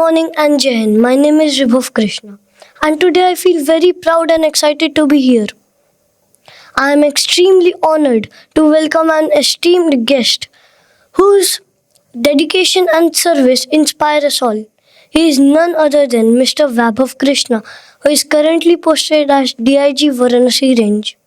morning and Jai Hind. My name is Ribhav Krishna, and today I feel very proud and excited to be here. I am extremely honored to welcome an esteemed guest whose dedication and service inspire us all. He is none other than Mr. Vaibhav Krishna, who is currently posted as DIG Varanasi range.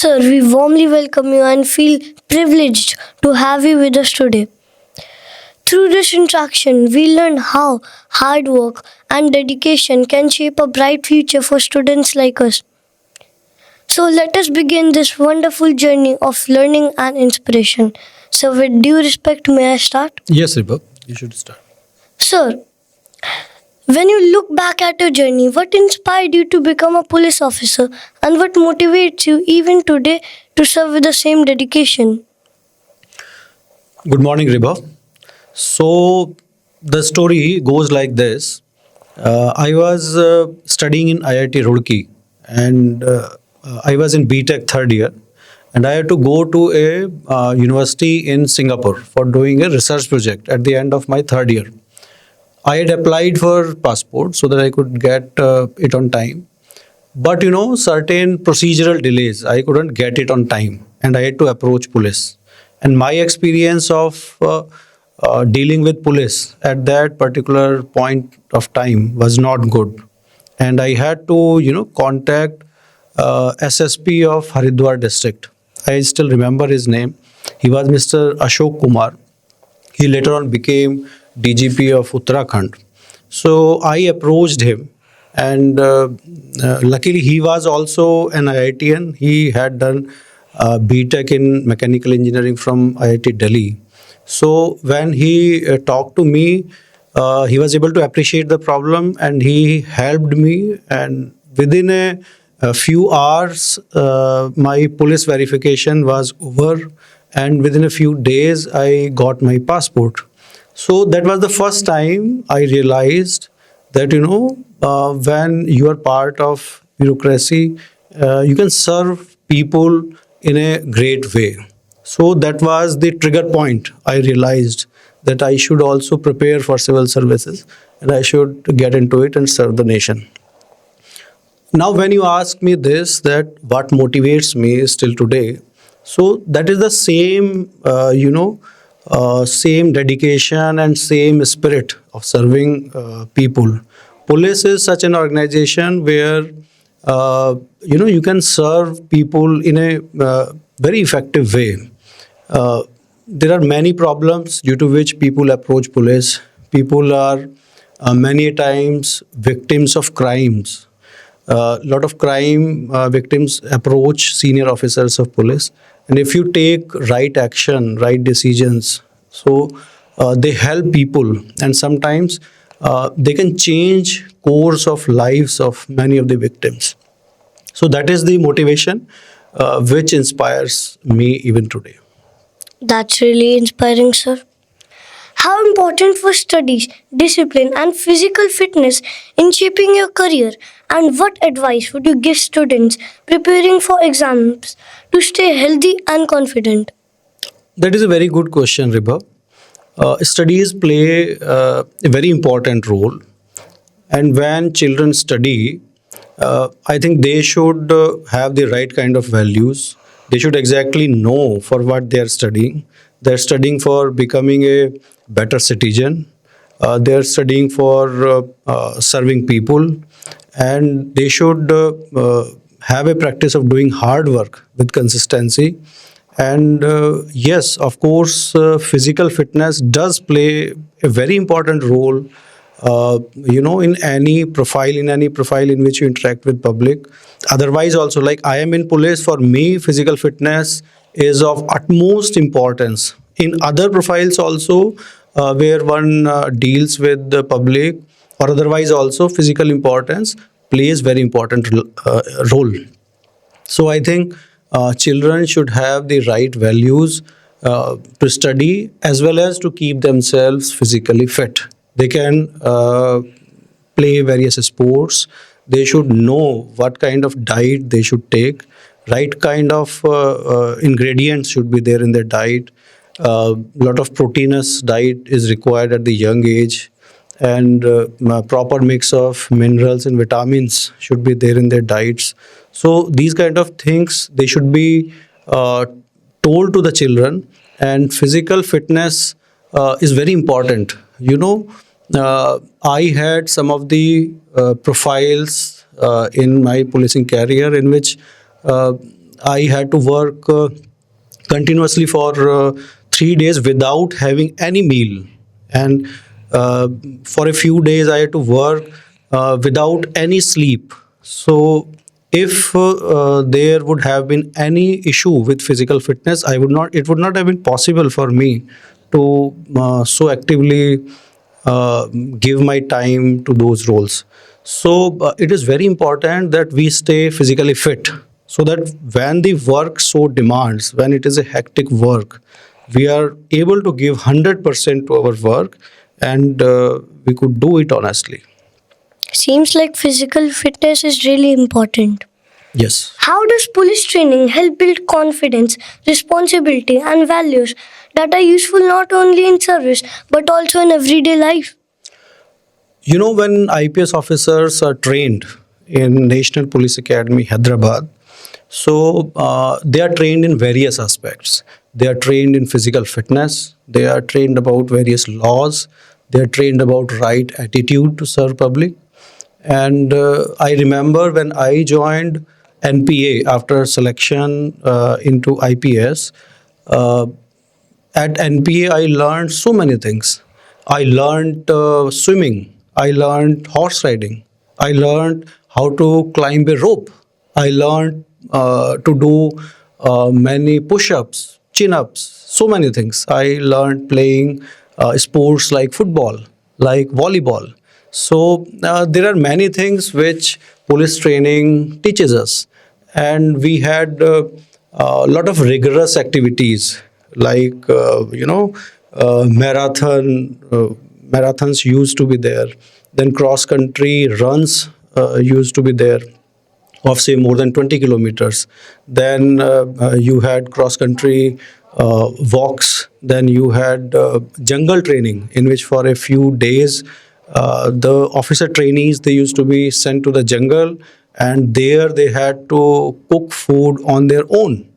Sir, we warmly welcome you and feel privileged to have you with us today. Through this interaction, we learn how hard work and dedication can shape a bright future for students like us. So let us begin this wonderful journey of learning and inspiration. So with due respect, may I start? Yes, Ribhav, you should start. Sir, when you look back at your journey, what inspired you to become a police officer and what motivates you even today to serve with the same dedication? Good morning, Ribhav. So, the story goes like this. I was studying in IIT Roorkee and I was in BTech third year and I had to go to a university in Singapore for doing a research project at the end of my third year. I had applied for passport so that I could get it on time. But certain procedural delays, I couldn't get it on time and I had to approach police. And my experience of dealing with police at that particular point of time was not good. And I had to, contact SSP of Haridwar district. I still remember his name. He was Mr. Ashok Kumar. He later on became DGP of Uttarakhand. So I approached him and luckily he was also an IITian. He had done BTech in mechanical engineering from IIT Delhi. So when he talked to me, he was able to appreciate the problem and he helped me. And within a few hours, my police verification was over. And within a few days, I got my passport. So that was the first time I realized that, when you are part of bureaucracy, you can serve people in a great way. So that was the trigger point. I realized that I should also prepare for civil services and I should get into it and serve the nation. Now, when you ask me this, that what motivates me still today, so that is the same, same dedication and same spirit of serving people. Police is such an organization where, you can serve people in a very effective way. There are many problems due to which people approach police. People are many times victims of crimes. A lot of crime victims approach senior officers of police. And if you take right action, right decisions, so they help people and sometimes they can change course of lives of many of the victims. So that is the motivation which inspires me even today. That's really inspiring, sir. How important were studies, discipline, and physical fitness in shaping your career? And what advice would you give students preparing for exams to stay healthy and confident? That is a very good question, Ribhav. Studies play a very important role. And when children study, I think they should have the right kind of values. They should exactly know for what they are studying. They're studying for becoming a better citizen. They're studying for serving people. And they should have a practice of doing hard work with consistency. And yes, of course, physical fitness does play a very important role in any profile in which you interact with public. Otherwise also, like I am in police, for me physical fitness is of utmost importance. In other profiles also where one deals with the public or otherwise also, physical importance plays very important role. So I think children should have the right values to study as well as to keep themselves physically fit. They can play various sports. They should know what kind of diet they should take. Right kind of ingredients should be there in their diet. Lot of proteinous diet is required at the young age. and a proper mix of minerals and vitamins should be there in their diets. So these kind of things, they should be uh, told to the children. And physical fitness is very important. I had some of the profiles in my policing career in which uh, I had to work continuously for 3 days without having any meal, and uh, for a few days I had to work without any sleep. So if there would have been any issue with physical fitness, I would not it would not have been possible for me to so actively uh, give my time to those roles. So it is very important that we stay physically fit, so that when the work so demands, when it is a hectic work, we are able to give 100% to our work, and we could do it honestly. Seems like physical fitness is really important. Yes. How does police training help build confidence, responsibility, and values that are useful not only in service but also in everyday life? When IPS officers are trained in National Police Academy, Hyderabad, so they are trained in various aspects. They are trained in physical fitness, they are trained about various laws, they are trained about right attitude to serve public. And I remember when I joined NPA after selection into IPS, uh, at NPA, I learned so many things. I learned swimming. I learned horse riding. I learned how to climb a rope. I learned to do many push ups, chin ups, so many things. I learned playing sports like football, like volleyball. So there are many things which police training teaches us, and we had a lot of rigorous activities like marathons used to be there. Then cross country runs used to be there of say more than 20 kilometers. Then you had cross country walks. Then you had jungle training, in which for a few days the officer trainees, they used to be sent to the jungle, and there they had to cook food on their own,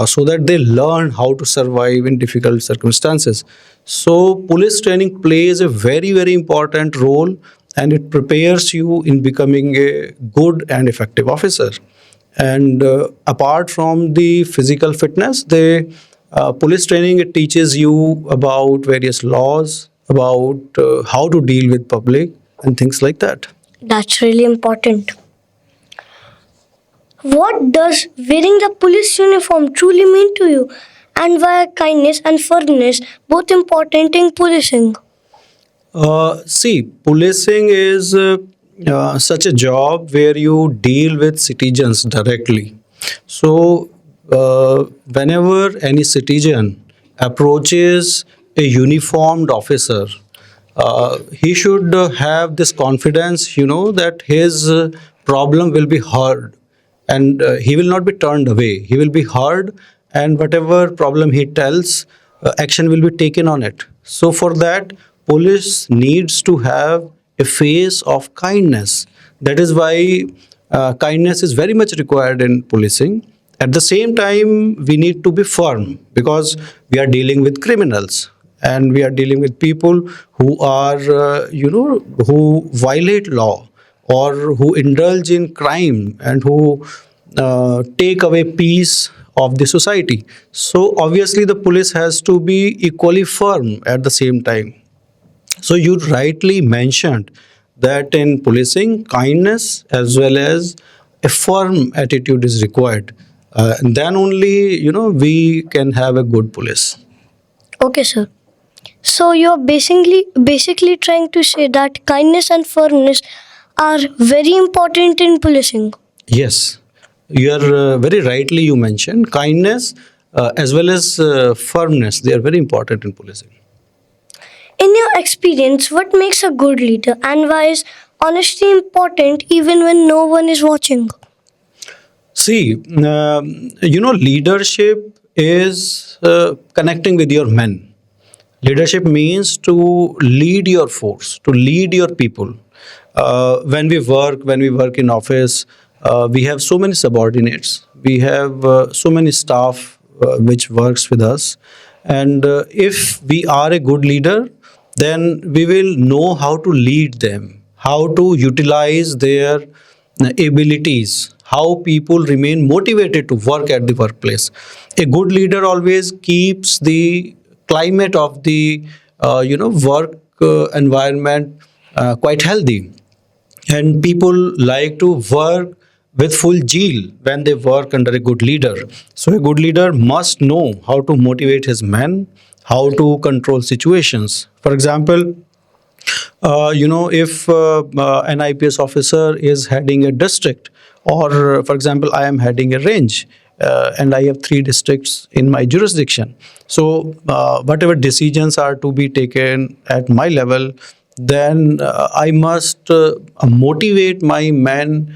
so that they learn how to survive in difficult circumstances. So, police training plays a very, very important role, and it prepares you in becoming a good and effective officer. And apart from the physical fitness, the police training, it teaches you about various laws, about how to deal with public and things like that. That's really important. What does wearing the police uniform truly mean to you? And why are kindness and firmness both important in policing? See, policing is such a job where you deal with citizens directly. So, whenever any citizen approaches a uniformed officer, he should have this confidence, that his problem will be heard, and he will not be turned away. He will be heard, and whatever problem he tells, action will be taken on it. So, for that, police needs to have a face of kindness. That is why kindness is very much required in policing. At the same time, we need to be firm, because we are dealing with criminals, and we are dealing with people who are, who violate law, or who indulge in crime, and who take away peace of the society. So obviously, the police has to be equally firm at the same time. So you rightly mentioned that in policing, kindness as well as a firm attitude is required. And then only, we can have a good police. Okay, sir. So you're basically trying to say that kindness and firmness are very important in policing. Yes, you are very rightly you mentioned kindness as well as firmness. They are very important in policing. In your experience, what makes a good leader and why is honesty important even when no one is watching? See, leadership is connecting with your men. Leadership means to lead your force, to lead your people. When we work in office, we have so many subordinates. We have so many staff which works with us, and if we are a good leader, then we will know how to lead them, how to utilize their abilities, how people remain motivated to work at the workplace. A good leader always keeps the climate of the work environment quite healthy, and people like to work with full zeal when they work under a good leader. So a good leader must know how to motivate his men, how to control situations. For example, if an IPS officer is heading a district, or for example, I am heading a range, and I have three districts in my jurisdiction. So, whatever decisions are to be taken at my level, then I must motivate my men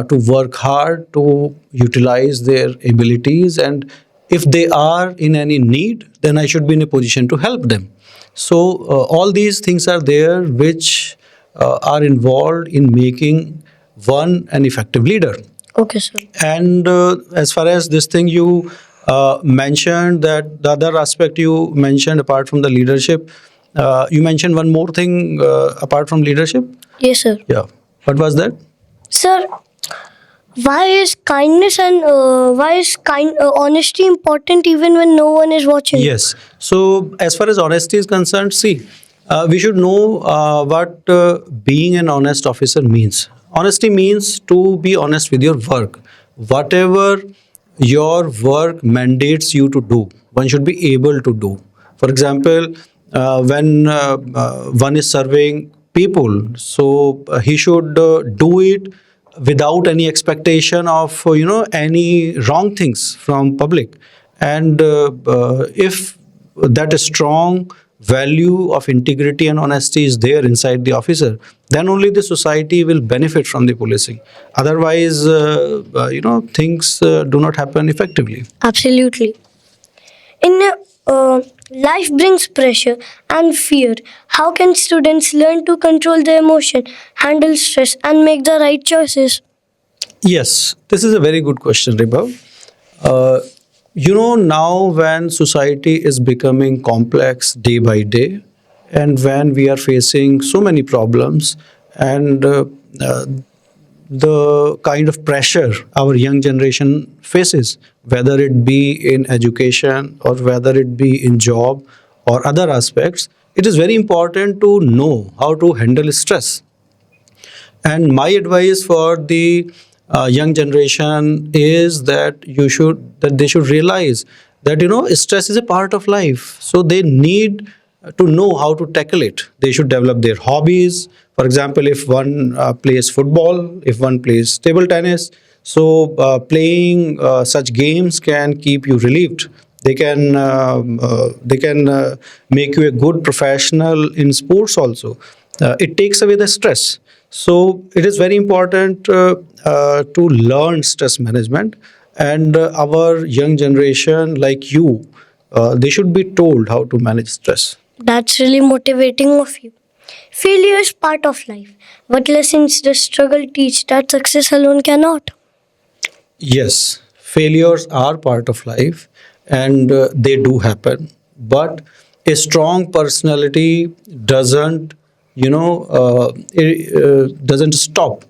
to work hard, to utilize their abilities, and if they are in any need, then I should be in a position to help them. So, all these things are there which are involved in making one an effective leader. Okay, sir. And as far as this thing you mentioned, that the other aspect you mentioned apart from the leadership, you mentioned one more thing apart from leadership. Yes, sir. Yeah. What was that? Sir, why is honesty important even when no one is watching? Yes. So, as far as honesty is concerned, see, we should know what being an honest officer means. Honesty means to be honest with your work. Whatever your work mandates you to do, one should be able to do. For example, when one is serving people, so he should do it without any expectation of any wrong things from public. And if that strong value of integrity and honesty is there inside the officer, then only the society will benefit from the policing. Otherwise, things do not happen effectively. Absolutely. In life brings pressure and fear. How can students learn to control their emotion, handle stress, and make the right choices? Yes, this is a very good question, Ribhav. Uh, now when society is becoming complex day by day, and when we are facing so many problems, and uh, the kind of pressure our young generation faces, whether it be in education or whether it be in job or other aspects, it is very important to know how to handle stress. And my advice for the young generation is that they should realize that stress is a part of life. So they need to know how to tackle it. They should develop their hobbies. For example, if one plays football, if one plays table tennis, so playing such games can keep you relieved. They can make you a good professional in sports also. It takes away the stress. So it is very important to learn stress management, and our young generation, like you, they should be told how to manage stress. That's really motivating of you. Failure is part of life. What lessons does struggle teach that success alone cannot? Yes, failures are part of life, and they do happen. But a strong personality doesn't, doesn't stop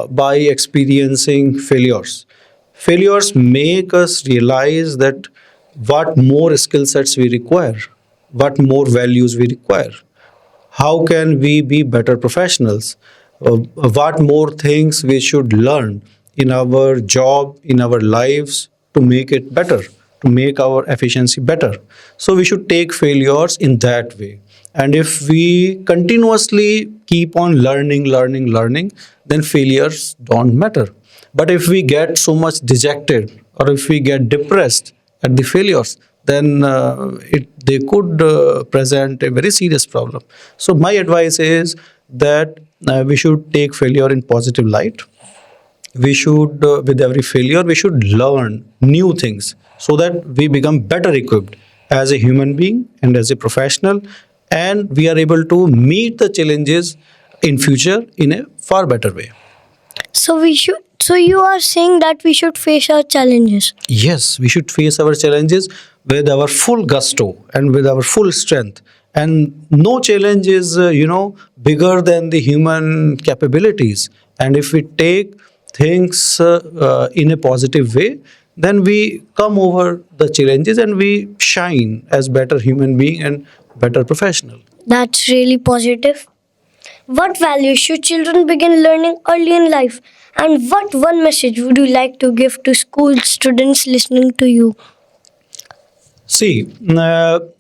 by experiencing failures. Failures make us realize that what more skill sets we require, what more values we require, how can we be better professionals, what more things we should learn in our job, in our lives, to make it better, to make our efficiency better. So we should take failures in that way, and if we continuously keep on learning, then failures don't matter. But if we get so much dejected, or if we get depressed at the failures, then they could present a very serious problem. So my advice is that we should take failure in positive light. We should, with every failure, we should learn new things so that we become better equipped as a human being and as a professional, and we are able to meet the challenges in future in a far better way. So we should. So you are saying that we should face our challenges. Yes, we should face our challenges with our full gusto and with our full strength. And no challenge is, bigger than the human capabilities. And if we take things in a positive way, then we come over the challenges and we shine as better human being and better professional. That's really positive. What values should children begin learning early in life? And what one message would you like to give to school students listening to you? See, for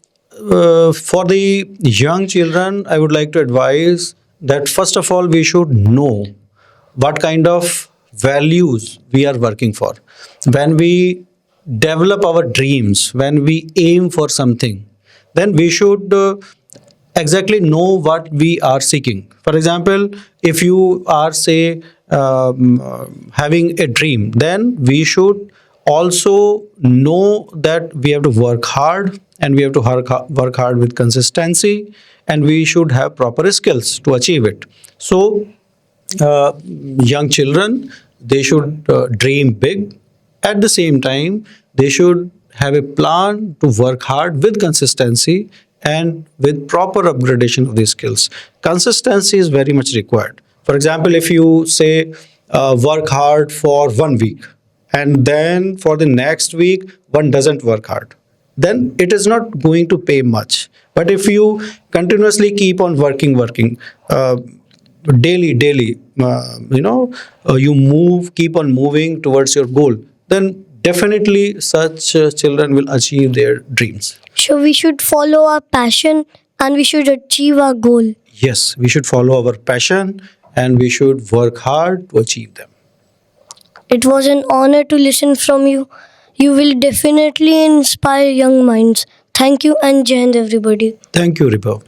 the young children, I would like to advise that first of all, we should know what kind of values we are working for. When we develop our dreams, when we aim for something, then we should exactly know what we are seeking. For example, if you are, say, having a dream, then we should also know that we have to work hard and we have to work hard with consistency, and we should have proper skills to achieve it. So, young children, they should dream big. At the same time, they should have a plan to work hard with consistency and with proper upgradation of these skills. Consistency is very much required. For example, if you say work hard for 1 week and then for the next week one doesn't work hard, then it is not going to pay much. But if you continuously keep on working, daily, you keep on moving towards your goal, then definitely such children will achieve their dreams. So we should follow our passion and we should achieve our goal. Yes, we should follow our passion and we should work hard to achieve them. It was an honor to listen from you. You will definitely inspire young minds. Thank you and Jai Hind, everybody. Thank you, Ribhav.